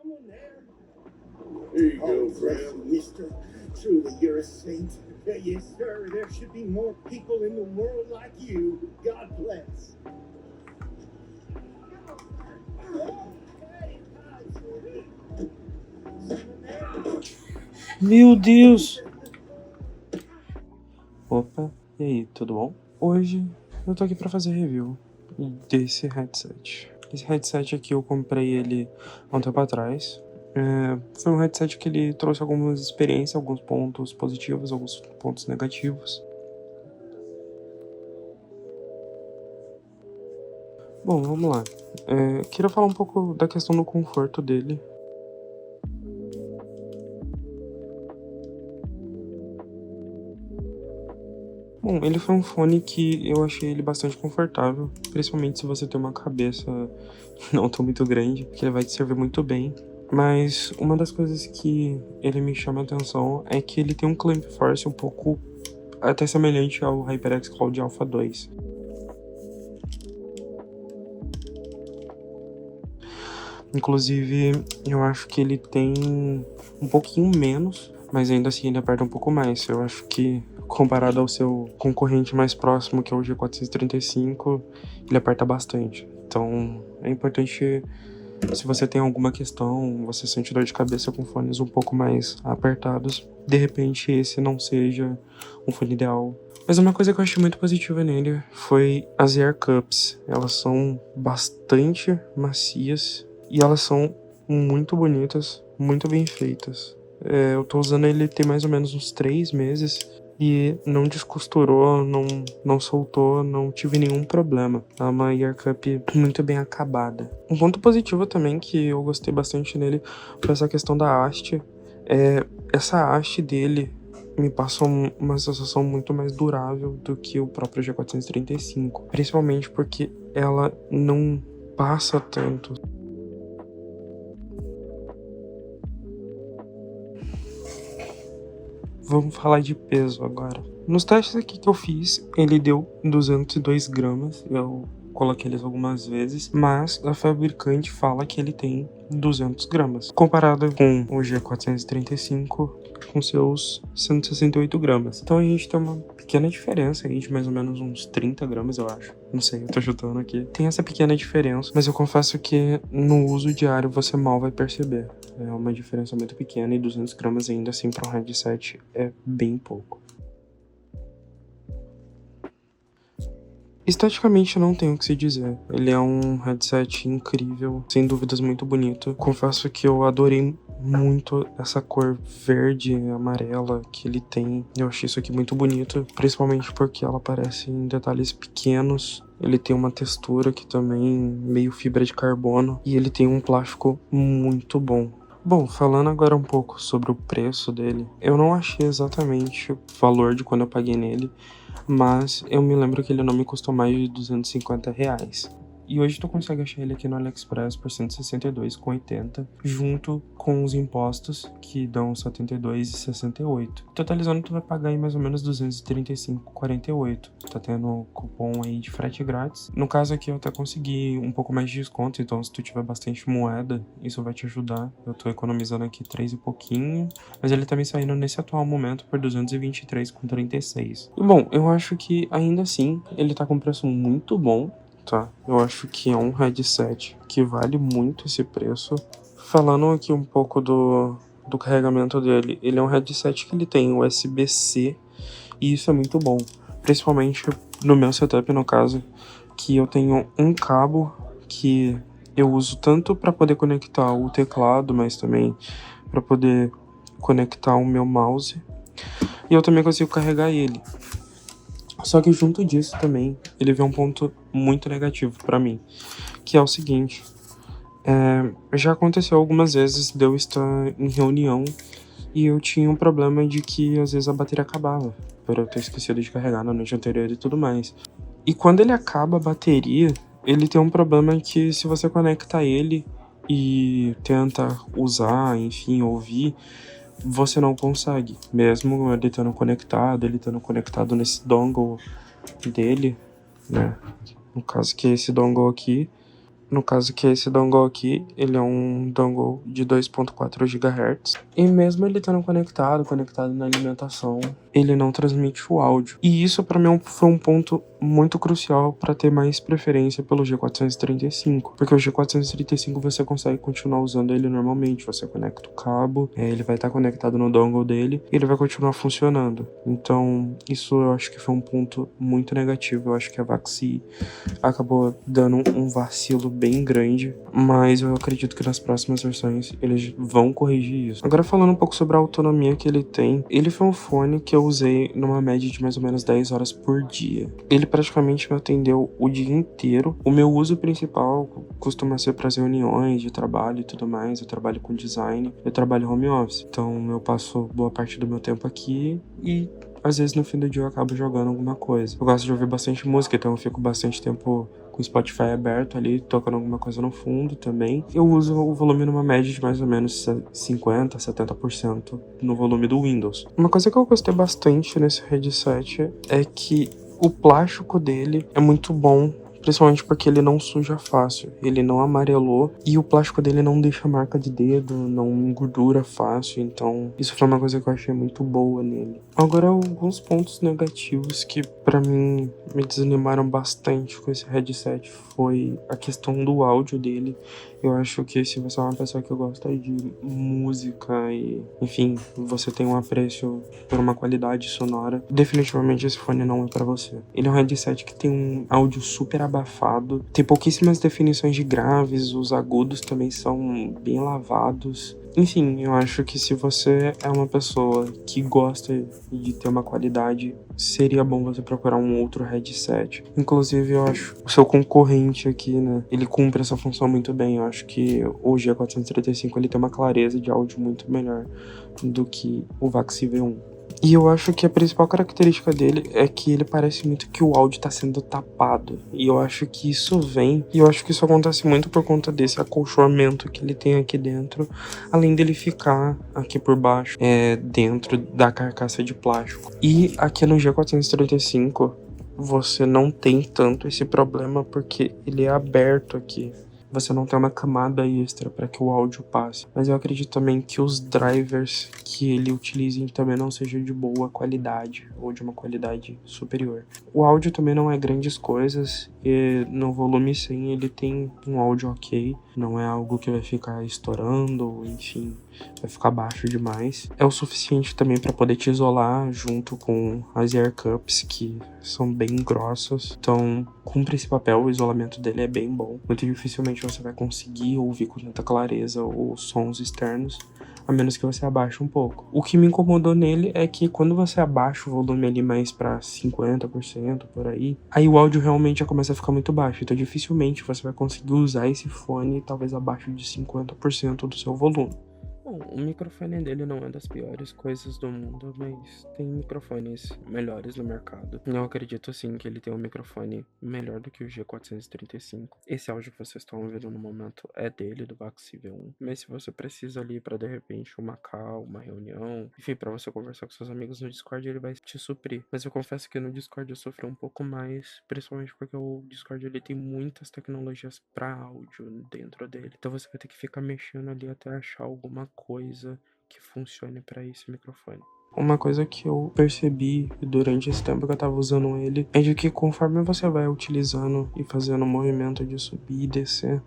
Here you go, friend. Mister. Truly, you're a saint. Yes, sir. There should be more people in the world like you. God bless. Meu Deus! Opa, e aí, tudo bom? Hoje eu tô aqui pra fazer review desse headset. Esse headset aqui eu comprei ele há um tempo atrás. Foi um headset que ele trouxe algumas experiências, alguns pontos positivos, alguns pontos negativos. Bom, vamos lá. Queria falar um pouco da questão do conforto dele. Bom, ele foi um fone que eu achei ele bastante confortável, principalmente se você tem uma cabeça não tão muito grande, que ele vai te servir muito bem. Mas uma das coisas que ele me chama a atenção é que ele tem um clamp force um pouco até semelhante ao HyperX Cloud Alpha 2. Inclusive, eu acho que ele tem um pouquinho menos, mas ainda assim ele aperta um pouco mais. Eu acho que, comparado ao seu concorrente mais próximo, que é o G435, ele aperta bastante. Então, é importante, se você tem alguma questão, você sente dor de cabeça com fones um pouco mais apertados, de repente esse não seja um fone ideal. Mas uma coisa que eu achei muito positiva nele foi as Ear Cups. Elas são bastante macias e elas são muito bonitas, muito bem feitas. Eu tô usando ele tem mais ou menos uns 3 meses e não descosturou, não soltou, não tive nenhum problema. É uma Ear Cup muito bem acabada. Um ponto positivo também que eu gostei bastante nele foi essa questão da haste. Essa haste dele me passa uma sensação muito mais durável do que o próprio G435. Principalmente porque ela não passa tanto. Vamos falar de peso agora. Nos testes aqui que eu fiz, ele deu 202 gramas. Eu coloquei eles algumas vezes, mas a fabricante fala que ele tem 200 gramas. Comparado com o G435, com seus 168 gramas. Então a gente tem uma pequena diferença aí de mais ou menos uns 30 gramas, eu acho. Não sei, eu tô chutando aqui. Tem essa pequena diferença, mas eu confesso que no uso diário você mal vai perceber. É uma diferença muito pequena e 200 gramas ainda assim para um headset é bem pouco. Esteticamente não tenho o que se dizer. Ele é um headset incrível, sem dúvidas muito bonito. Confesso que eu adorei muito essa cor verde e amarela que ele tem. Eu achei isso aqui muito bonito, principalmente porque ela aparece em detalhes pequenos. Ele tem uma textura que também meio fibra de carbono e ele tem um plástico muito bom. Bom, falando agora um pouco sobre o preço dele, eu não achei exatamente o valor de quando eu paguei nele, mas eu me lembro que ele não me custou mais de R$250. E hoje tu consegue achar ele aqui no AliExpress por R$162,80, junto com os impostos, que dão R$72,68. Totalizando, tu vai pagar aí mais ou menos R$235,48. Tá tendo cupom aí de frete grátis. No caso aqui, eu até consegui um pouco mais de desconto, então se tu tiver bastante moeda, isso vai te ajudar. Eu tô economizando aqui 3 e pouquinho, mas ele tá me saindo nesse atual momento por R$223,36. E bom, eu acho que ainda assim, ele tá com um preço muito bom. Tá, eu acho que é um headset que vale muito esse preço. Falando aqui um pouco do carregamento dele, ele é um headset que ele tem USB-C e isso é muito bom, principalmente no meu setup, no caso, que eu tenho um cabo que eu uso tanto para poder conectar o teclado, mas também para poder conectar o meu mouse, e eu também consigo carregar ele. Só que junto disso também, ele vê um ponto muito negativo pra mim, que é o seguinte, já aconteceu algumas vezes de eu estar em reunião e eu tinha um problema de que às vezes a bateria acabava, por eu ter esquecido de carregar na noite anterior e tudo mais. E quando ele acaba a bateria, ele tem um problema que se você conecta ele e tenta usar, enfim, ouvir, você não consegue, mesmo ele estando conectado nesse dongle dele, né, no caso que é esse dongle aqui, No caso que esse dongle aqui, ele é um dongle de 2.4 GHz. E mesmo ele estando conectado na alimentação, ele não transmite o áudio. E isso pra mim foi um ponto muito crucial para ter mais preferência pelo G435. Porque o G435 você consegue continuar usando ele normalmente. Você conecta o cabo, ele vai estar conectado no dongle dele e ele vai continuar funcionando. Então isso eu acho que foi um ponto muito negativo. Eu acho que a Vaxi acabou dando um vacilo bem grande, mas eu acredito que nas próximas versões eles vão corrigir isso. Agora falando um pouco sobre a autonomia que ele tem, ele foi um fone que eu usei numa média de mais ou menos 10 horas por dia. Ele praticamente me atendeu o dia inteiro. O meu uso principal costuma ser para as reuniões de trabalho e tudo mais. Eu trabalho com design, eu trabalho home office, então eu passo boa parte do meu tempo aqui e às vezes no fim do dia eu acabo jogando alguma coisa. Eu gosto de ouvir bastante música, então eu fico bastante tempo com o Spotify aberto ali, tocando alguma coisa no fundo também. Eu uso o volume numa média de mais ou menos 50%, 70% no volume do Windows. Uma coisa que eu gostei bastante nesse headset é que o plástico dele é muito bom. Principalmente porque ele não suja fácil, ele não amarelou e o plástico dele não deixa marca de dedo, não engordura fácil, então isso foi uma coisa que eu achei muito boa nele. Agora, alguns pontos negativos que pra mim me desanimaram bastante com esse headset foi a questão do áudio dele. Eu acho que se você é uma pessoa que gosta de música e, enfim, você tem um apreço por uma qualidade sonora, definitivamente esse fone não é pra você. Ele é um headset que tem um áudio super abafado, tem pouquíssimas definições de graves, os agudos também são bem lavados. Enfim, eu acho que se você é uma pessoa que gosta de ter uma qualidade, seria bom você procurar um outro headset. Inclusive, eu acho o seu concorrente aqui, né, ele cumpre essa função muito bem. Eu acho que o G435 ele tem uma clareza de áudio muito melhor do que o Vaxi V1. E eu acho que a principal característica dele é que ele parece muito que o áudio tá sendo tapado. E eu acho que isso vem... E eu acho que isso acontece muito por conta desse acolchoamento que ele tem aqui dentro. Além dele ficar aqui por baixo, dentro da carcaça de plástico. E aqui no G435, você não tem tanto esse problema porque ele é aberto aqui. Você não tem uma camada extra para que o áudio passe. Mas eu acredito também que os drivers que ele utilize também não sejam de boa qualidade ou de uma qualidade superior. O áudio também não é grandes coisas e no volume 100 ele tem um áudio ok. Não é algo que vai ficar estourando, enfim, vai ficar baixo demais. É o suficiente também para poder te isolar junto com as ear cups, que são bem grossas. Então, cumpre esse papel, o isolamento dele é bem bom. Muito dificilmente você vai conseguir ouvir com tanta clareza os sons externos, a menos que você abaixe um pouco. O que me incomodou nele é que quando você abaixa o volume ali mais pra 50% por aí o áudio realmente já começa a ficar muito baixo. Então dificilmente você vai conseguir usar esse fone talvez abaixo de 50% do seu volume. Bom, o microfone dele não é das piores coisas do mundo, mas tem microfones melhores no mercado. Eu acredito sim que ele tem um microfone melhor do que o G435. Esse áudio que vocês estão ouvindo no momento é dele, do Vaxi V1. Mas se você precisa ali para de repente uma call, uma reunião, enfim, para você conversar com seus amigos no Discord, ele vai te suprir. Mas eu confesso que no Discord eu sofri um pouco mais, principalmente porque o Discord ele tem muitas tecnologias para áudio dentro dele. Então você vai ter que ficar mexendo ali até achar alguma coisa que funcione para esse microfone. Uma coisa que eu percebi durante esse tempo que eu tava usando ele é de que conforme você vai utilizando e fazendo o movimento de subir e descer,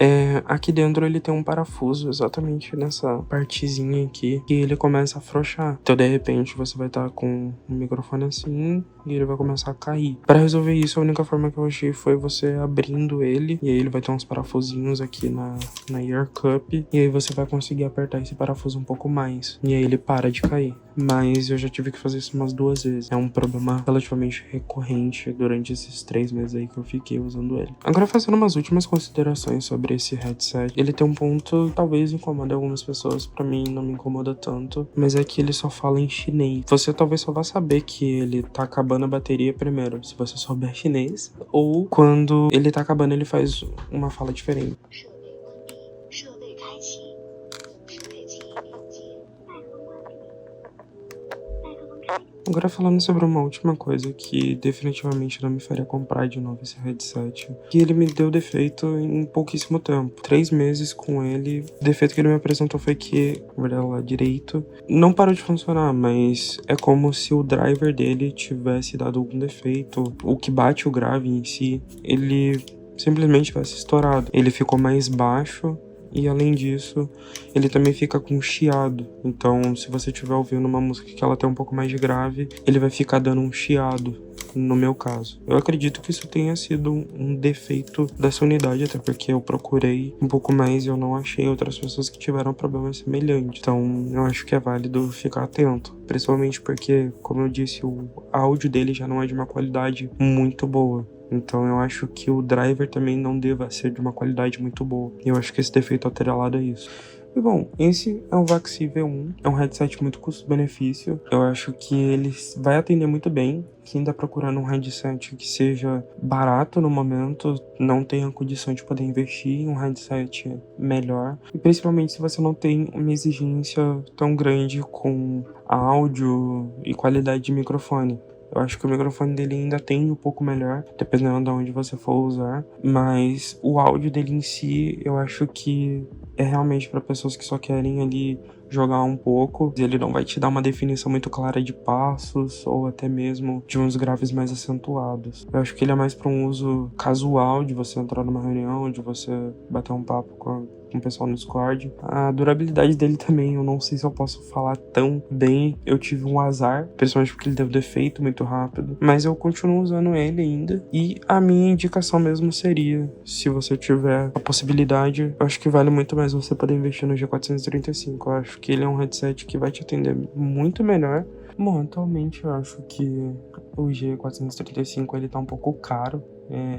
aqui dentro ele tem um parafuso exatamente nessa partezinha aqui que ele começa a afrouxar. Então de repente você vai estar com o microfone assim e ele vai começar a cair. Para resolver isso, a única forma que eu achei foi você abrindo ele e aí ele vai ter uns parafusinhos aqui na ear cup e aí você vai conseguir apertar esse parafuso um pouco mais e aí ele para de cair. Mas eu já tive que fazer isso umas 2 vezes. É um problema relativamente recorrente durante esses 3 meses aí que eu fiquei usando ele. Agora, fazendo umas últimas considerações sobre esse headset. Ele tem um ponto, talvez incomode algumas pessoas, pra mim não me incomoda tanto, mas é que ele só fala em chinês. Você talvez só vá saber que ele tá acabando a bateria primeiro, se você souber chinês, ou quando ele tá acabando ele faz uma fala diferente. Agora falando sobre uma última coisa que definitivamente não me faria comprar de novo esse headset, que ele me deu defeito em pouquíssimo tempo. 3 meses com ele, o defeito que ele me apresentou foi que o lá direito não parou de funcionar, mas é como se o driver dele tivesse dado algum defeito, o que bate o grave em si, ele simplesmente tivesse estourado. Ele ficou mais baixo. E além disso, ele também fica com chiado. Então, se você estiver ouvindo uma música que ela tem um pouco mais de grave, ele vai ficar dando um chiado, no meu caso. Eu acredito que isso tenha sido um defeito dessa unidade, até porque eu procurei um pouco mais e eu não achei outras pessoas que tiveram problemas semelhantes. Então, eu acho que é válido ficar atento. Principalmente porque, como eu disse, o áudio dele já não é de uma qualidade muito boa. Então eu acho que o driver também não deva ser de uma qualidade muito boa. Eu acho que esse defeito atrelado a isso. E bom, esse é o Vaxi V1. É um headset muito custo-benefício. Eu acho que ele vai atender muito bem. Quem tá procurando um headset que seja barato no momento, não tenha condição de poder investir em um headset melhor. E principalmente se você não tem uma exigência tão grande com áudio e qualidade de microfone. Eu acho que o microfone dele ainda tem um pouco melhor, dependendo de onde você for usar. Mas o áudio dele em si, eu acho que é realmente para pessoas que só querem ali jogar um pouco. Ele não vai te dar uma definição muito clara de passos ou até mesmo de uns graves mais acentuados. Eu acho que ele é mais para um uso casual, de você entrar numa reunião, de você bater um papo com o pessoal no Discord. A durabilidade dele também, eu não sei se eu posso falar tão bem. Eu tive um azar, principalmente porque ele deu defeito muito rápido, mas eu continuo usando ele ainda. E a minha indicação mesmo seria, se você tiver a possibilidade, eu acho que vale muito mais você poder investir no G435. Eu acho que ele é um headset que vai te atender muito melhor. Bom, atualmente eu acho que o G435 ele tá um pouco caro.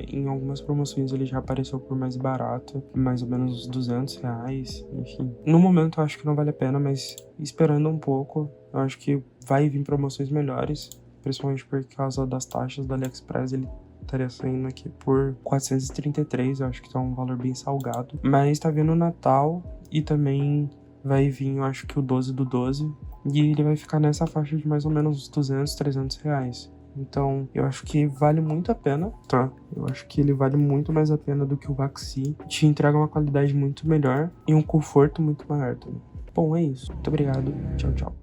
Em algumas promoções ele já apareceu por mais barato, mais ou menos uns R$200, enfim. No momento eu acho que não vale a pena, mas esperando um pouco, eu acho que vai vir promoções melhores, principalmente por causa das taxas da AliExpress. Ele estaria saindo aqui por 433, eu acho que tá um valor bem salgado. Mas tá vindo o Natal e também vai vir, eu acho que o 12 do 12, e ele vai ficar nessa faixa de mais ou menos uns R$200, R$300. Então, eu acho que vale muito a pena, tá? Eu acho que ele vale muito mais a pena do que o Vaxi. Te entrega uma qualidade muito melhor e um conforto muito maior também. Bom, é isso. Muito obrigado. Tchau, tchau.